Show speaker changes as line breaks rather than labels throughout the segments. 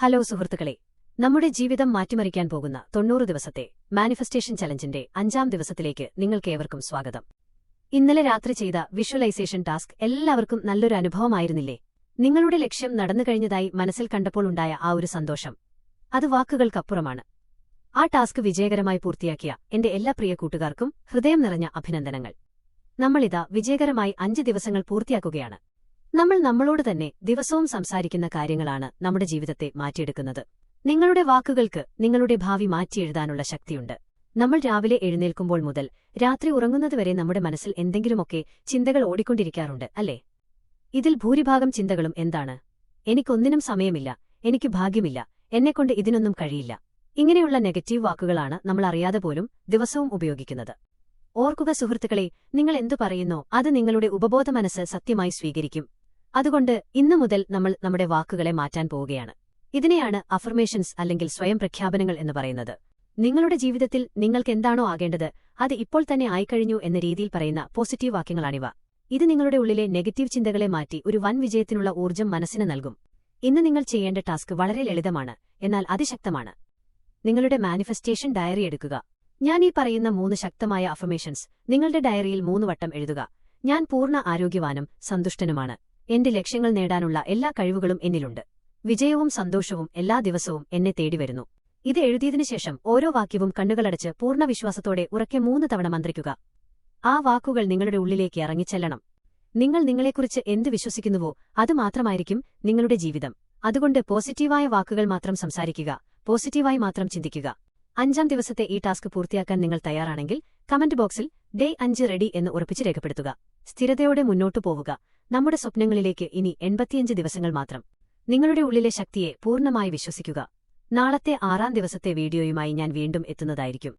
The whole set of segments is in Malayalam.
ഹലോ സുഹൃത്തുക്കളെ, നമ്മുടെ ജീവിതം മാറ്റിമറിക്കാൻ പോകുന്ന 90 ദിവസത്തെ മാനിഫെസ്റ്റേഷൻ ചലഞ്ചിന്റെ 5ാം ദിവസത്തിലേക്ക് നിങ്ങൾക്കേവർക്കും സ്വാഗതം. ഇന്നലെ രാത്രി ചെയ്ത വിഷ്വലൈസേഷൻ ടാസ്ക് എല്ലാവർക്കും നല്ലൊരു അനുഭവമായിരുന്നില്ലേ? നിങ്ങളുടെ ലക്ഷ്യം നടന്നുകഴിഞ്ഞതായി മനസ്സിൽ കണ്ടപ്പോൾ ഉണ്ടായ ആ ഒരു സന്തോഷം, അത് വാക്കുകൾക്കപ്പുറമാണ്. ആ ടാസ്ക് വിജയകരമായി പൂർത്തിയാക്കിയ എന്റെ എല്ലാ പ്രിയ കൂട്ടുകാർക്കും ഹൃദയം നിറഞ്ഞ അഭിനന്ദനങ്ങൾ. നമ്മളിതാ വിജയകരമായി 5 ദിവസങ്ങൾ പൂർത്തിയാക്കുകയാണ്. നമ്മൾ നമ്മളോട് തന്നെ ദിവസവും സംസാരിക്കുന്ന കാര്യങ്ങളാണ് നമ്മുടെ ജീവിതത്തെ മാറ്റിയെടുക്കുന്നത്. നിങ്ങളുടെ വാക്കുകൾക്ക് നിങ്ങളുടെ ഭാവി മാറ്റിയെഴുതാനുള്ള ശക്തിയുണ്ട്. നമ്മൾ രാവിലെ എഴുന്നേൽക്കുമ്പോൾ മുതൽ രാത്രി ഉറങ്ങുന്നതുവരെ നമ്മുടെ മനസ്സിൽ എന്തെങ്കിലുമൊക്കെ ചിന്തകൾ ഓടിക്കൊണ്ടിരിക്കാറുണ്ട്, അല്ലേ? ഇതിൽ ഭൂരിഭാഗം ചിന്തകളും എന്താണ്? എനിക്കൊന്നിനും സമയമില്ല, എനിക്ക് ഭാഗ്യമില്ല, എന്നെക്കൊണ്ട് ഇതിനൊന്നും കഴിയില്ല. ഇങ്ങനെയുള്ള നെഗറ്റീവ് വാക്കുകളാണ് നമ്മൾ അറിയാതെ പോലും ദിവസവും ഉപയോഗിക്കുന്നത്. ഓർക്കുക സുഹൃത്തുക്കളെ, നിങ്ങൾ എന്തു പറയുന്നോ അത് നിങ്ങളുടെ ഉപബോധ മനസ്സ് സത്യമായി സ്വീകരിക്കും. അതുകൊണ്ട് ഇന്നു മുതൽ നമ്മൾ നമ്മുടെ വാക്കുകളെ മാറ്റാൻ പോവുകയാണ്. ഇതിനെയാണ് അഫർമേഷൻസ് അല്ലെങ്കിൽ സ്വയം പ്രഖ്യാപനങ്ങൾ എന്ന് പറയുന്നത്. നിങ്ങളുടെ ജീവിതത്തിൽ നിങ്ങൾക്കെന്താണോ ആകേണ്ടത് അത് ഇപ്പോൾ തന്നെ ആയിക്കഴിഞ്ഞു എന്ന രീതിയിൽ പറയുന്ന പോസിറ്റീവ് വാക്യങ്ങളാണിവ. ഇത് നിങ്ങളുടെ ഉള്ളിലെ നെഗറ്റീവ് ചിന്തകളെ മാറ്റി ഒരു വൻ വിജയത്തിനുള്ള ഊർജ്ജം മനസ്സിന് നൽകും. ഇന്ന് നിങ്ങൾ ചെയ്യേണ്ട ടാസ്ക് വളരെ ലളിതമാണ്, എന്നാൽ അതിശക്തമാണ്. നിങ്ങളുടെ മാനിഫെസ്റ്റേഷൻ ഡയറി എടുക്കുക. ഞാൻ ഈ പറയുന്ന 3 ശക്തമായ അഫർമേഷൻസ് നിങ്ങളുടെ ഡയറിയിൽ 3 വട്ടം എഴുതുക. ഞാൻ പൂർണ്ണ ആരോഗ്യവാനും സന്തുഷ്ടനുമാണ്. എന്റെ ലക്ഷ്യങ്ങൾ നേടാനുള്ള എല്ലാ കഴിവുകളും എന്നിലുണ്ട്. വിജയവും സന്തോഷവും എല്ലാ ദിവസവും എന്നെ തേടിവരുന്നു. ഇത് എഴുതിയതിനു ശേഷം ഓരോ വാക്യവും കണ്ണുകളടച്ച് പൂർണ്ണ വിശ്വാസത്തോടെ ഉറക്കെ 3 തവണ മന്ത്രിക്കുക. ആ വാക്കുകൾ നിങ്ങളുടെ ഉള്ളിലേക്ക് ഇറങ്ങിച്ചെല്ലണം. നിങ്ങൾ നിങ്ങളെക്കുറിച്ച് എന്ത് വിശ്വസിക്കുന്നുവോ അത് മാത്രമായിരിക്കും നിങ്ങളുടെ ജീവിതം. അതുകൊണ്ട് പോസിറ്റീവായ വാക്കുകൾ മാത്രം സംസാരിക്കുക, പോസിറ്റീവായി മാത്രം ചിന്തിക്കുക. 5ാം ദിവസത്തെ ഈ ടാസ്ക് പൂർത്തിയാക്കാൻ നിങ്ങൾ തയ്യാറാണെങ്കിൽ കമന്റ് ബോക്സിൽ ഡേ 5 റെഡി എന്ന് ഉറപ്പിച്ച് രേഖപ്പെടുത്തുക. സ്ഥിരതയോടെ മുന്നോട്ടു പോവുക. നമ്മുടെ സ്വപ്നങ്ങളിലേക്ക് ഇനി 85 ദിവസങ്ങൾ മാത്രം. നിങ്ങളുടെ ഉള്ളിലെ ശക്തിയെ പൂർണ്ണമായി വിശ്വസിക്കുക. നാളത്തെ 6ാം ദിവസത്തെ വീഡിയോയുമായി ഞാൻ വീണ്ടും എത്തുന്നതായിരിക്കും.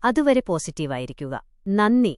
അതുവരെ പോസിറ്റീവായിരിക്കുക. നന്ദി.